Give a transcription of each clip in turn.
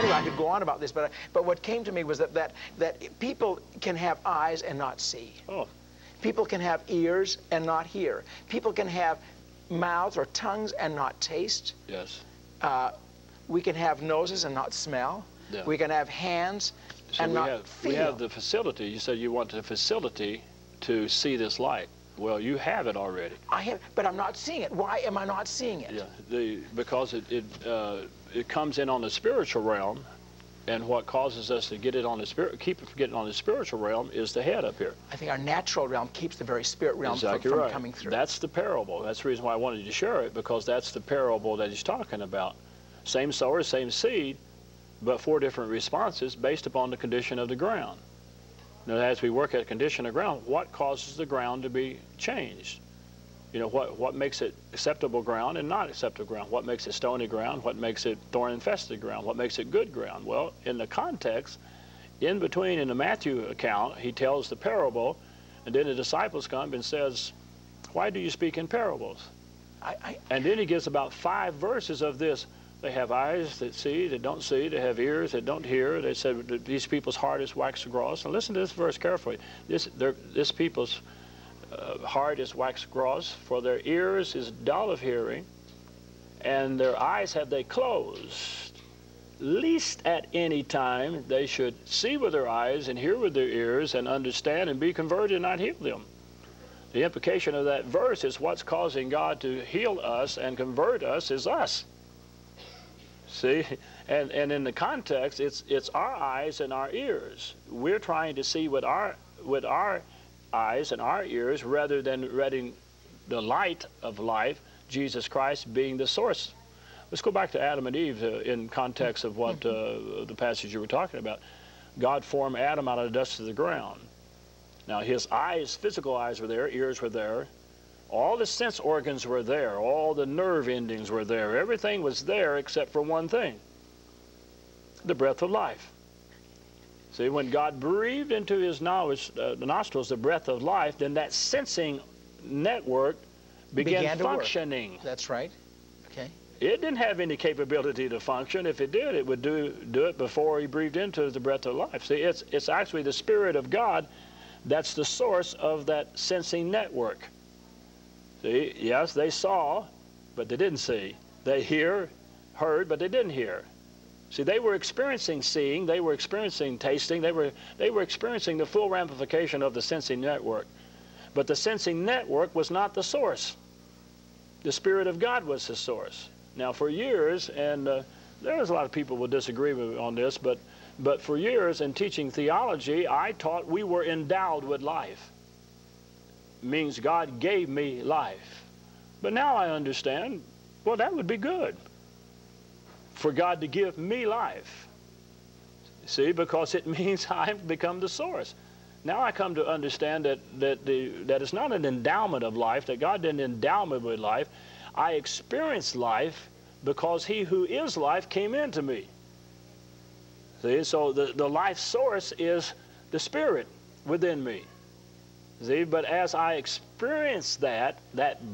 anyway, I could go on about this, but what came to me was that people can have eyes and not see. Oh. People can have ears and not hear. People can have mouths or tongues and not taste. Yes. We can have noses and not smell. Yeah. We can have hands and not feel. We have the facility. You said you want the facility to see this light. Well, you have it already. I have, but I'm not seeing it. Why am I not seeing it? Yeah, because it comes in on the spiritual realm, and what causes us to get it on the keep it from getting on the spiritual realm is the head up here. I think our natural realm keeps the very spirit realm from coming through. That's the parable. That's the reason why I wanted to share it, because that's the parable that he's talking about. Same sower, same seed, but 4 different responses based upon the condition of the ground. Now, as we work at condition of ground, what causes the ground to be changed? You know, what makes it acceptable ground and not acceptable ground? What makes it stony ground? What makes it thorn-infested ground? What makes it good ground? Well, in the context, in between in the Matthew account, he tells the parable, and then the disciples come and says, why do you speak in parables? And then he gives about 5 verses of this. They have eyes that see, that don't see. They have ears that don't hear. They said that these people's heart is wax gross. And listen to this verse carefully. This people's heart is wax gross, for their ears is dull of hearing, and their eyes have they closed, lest at any time they should see with their eyes and hear with their ears and understand and be converted and not heal them. The implication of that verse is what's causing God to heal us and convert us is us. See, and in the context, it's our eyes and our ears. We're trying to see with our eyes and our ears rather than letting the light of life, Jesus Christ, being the source. Let's go back to Adam and Eve in context of what the passage you were talking about. God formed Adam out of the dust of the ground. Now his eyes, physical eyes were there, ears were there. All the sense organs were there. All the nerve endings were there. Everything was there except for one thing, the breath of life. See, when God breathed into his nostrils the breath of life, then that sensing network began functioning. That's right. Okay. It didn't have any capability to function. If it did, it would do it before he breathed into the breath of life. See, it's actually the Spirit of God that's the source of that sensing network. See, yes, they saw, but they didn't see. They heard, but they didn't hear. See, they were experiencing seeing, they were experiencing tasting, they were experiencing the full ramification of the sensing network. But the sensing network was not the source. The Spirit of God was the source. Now, for years, and there's a lot of people will disagree with me on this, but for years in teaching theology, I taught we were endowed with life. Means God gave me life. But now I understand, well, that would be good for God to give me life. See, because it means I've become the source. Now I come to understand that it's not an endowment of life, that God didn't endow me with life. I experienced life because he who is life came into me. See, so the life source is the Spirit within me. See, but as I experienced that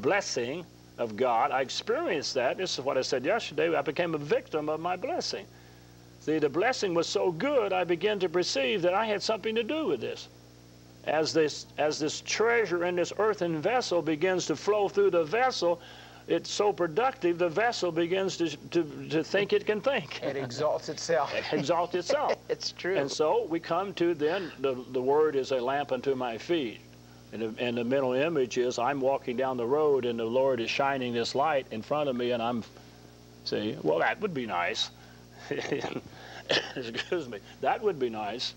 blessing of God, I experienced that. This is what I said yesterday. I became a victim of my blessing. See, the blessing was so good, I began to perceive that I had something to do with this. As this treasure in this earthen vessel begins to flow through the vessel, it's so productive, the vessel begins to think it can think. It exalts itself. It exalts itself. It's true. And so we come to then, the Word is a lamp unto my feet. And the mental image is I'm walking down the road and the Lord is shining this light in front of me and I'm, see, well, that would be nice. Excuse me. That would be nice.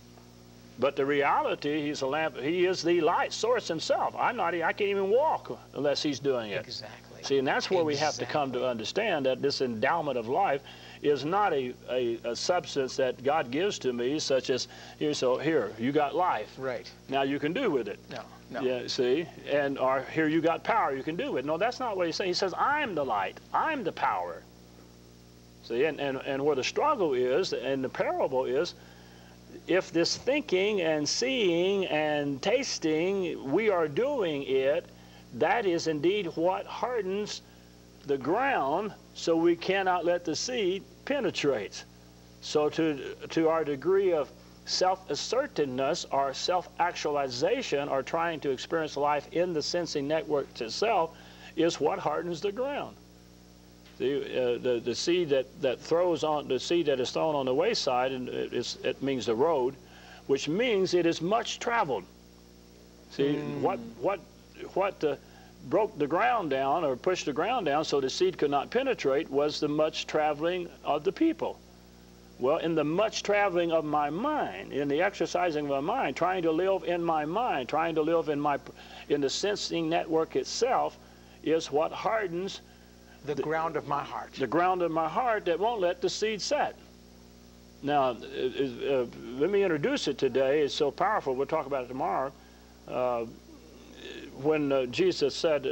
But the reality, he's a lamp. He is the light source himself. I can't even walk unless he's doing it. Exactly. See, and that's where we have to come to understand that this endowment of life is not a substance that God gives to me, such as, here, you got life. Right. Now you can do with it. No. Yeah, see? Or here you got power, you can do it. No, that's not what he's saying. He says, I'm the light. I'm the power. See, and where the struggle is, and the parable is, if this thinking and seeing and tasting, we are doing it, that is indeed what hardens the ground so we cannot let the seed penetrate. So to our degree of self-assertiveness or self-actualization or trying to experience life in the sensing network itself is what hardens the ground. The seed that throws on, the seed that is thrown on the wayside, and it means the road, which means it is much traveled. See, what broke the ground down or pushed the ground down so the seed could not penetrate was the much traveling of the people. Well, in the much traveling of my mind, in the exercising of my mind, trying to live in my mind, trying to live in the sensing network itself, is what hardens the ground of my heart. The ground of my heart that won't let the seed set. Now, let me introduce it today. It's so powerful. We'll talk about it tomorrow. When Jesus said,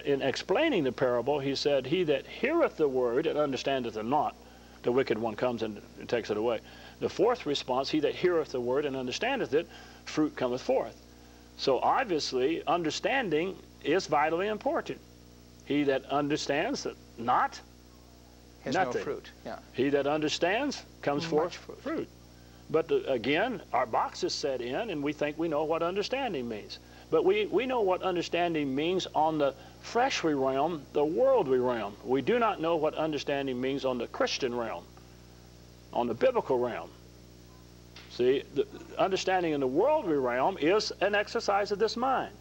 in explaining the parable, he said, "He that heareth the word and understandeth it not, the wicked one comes and takes it away." The fourth response, "He that heareth the word and understandeth it, fruit cometh forth." So obviously, understanding is vitally important. He that understands it not, has nothing. No fruit. Yeah. He that understands comes forth fruit. But again, our boxes set in, and we think we know what understanding means. But we know what understanding means on the fleshly realm, the worldly realm. We do not know what understanding means on the Christian realm, on the biblical realm. See, the understanding in the worldly realm is an exercise of this mind.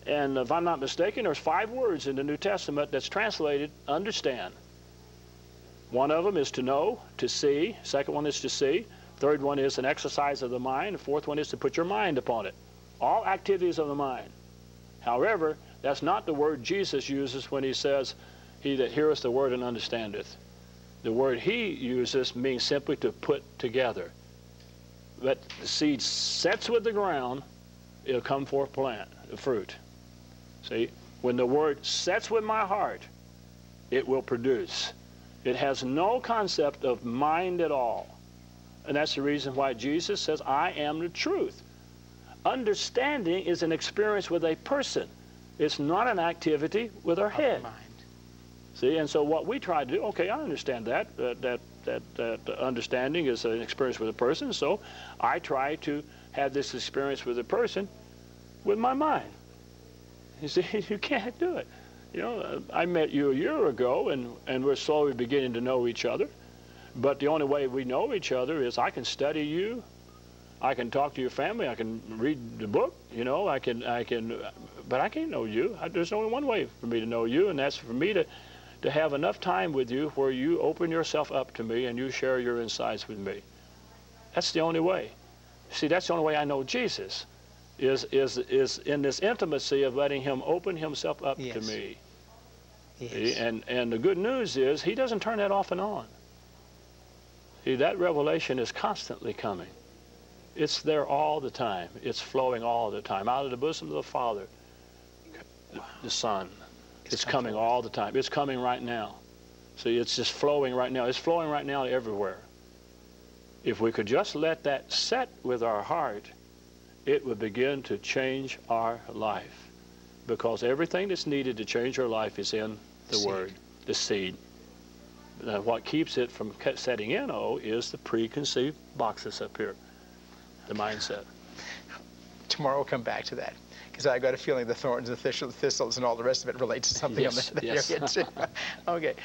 And if I'm not mistaken, there's 5 words in the New Testament that's translated understand. One of them is to know, to see. Second one is to see. Third one is an exercise of the mind. The fourth one is to put your mind upon it. All activities of the mind. However, that's not the word Jesus uses when he says, "He that heareth the word and understandeth." The word he uses means simply to put together. But the seed sets with the ground, it'll come forth fruit. See, when the word sets with my heart, it will produce. It has no concept of mind at all. And that's the reason why Jesus says, "I am the truth." Understanding is an experience with a person. It's not an activity with our head. Mind. See, and so what we try to do, okay, I understand that understanding is an experience with a person, so I try to have this experience with a person with my mind. You see, you can't do it. You know, I met you a year ago, and we're slowly beginning to know each other. But the only way we know each other is I can study you, I can talk to your family, I can read the book, you know, but I can't know you. There's only one way for me to know you, and that's for me to have enough time with you where you open yourself up to me and you share your insights with me. That's the only way. See, that's the only way I know Jesus, is in this intimacy of letting him open himself up to me. Yes. And the good news is he doesn't turn that off and on. See, that revelation is constantly coming. It's there all the time. It's flowing all the time. Out of the bosom of the Father, the Son. It's coming all the time. It's coming right now. See, it's just flowing right now. It's flowing right now everywhere. If we could just let that set with our heart, it would begin to change our life. Because everything that's needed to change our life is in the Word, the seed. Now, what keeps it from setting in, is the preconceived boxes up here, the mindset. Tomorrow we'll come back to that, because I got a feeling the thorns, the thistles, and all the rest of it relates to something on that area too. Okay.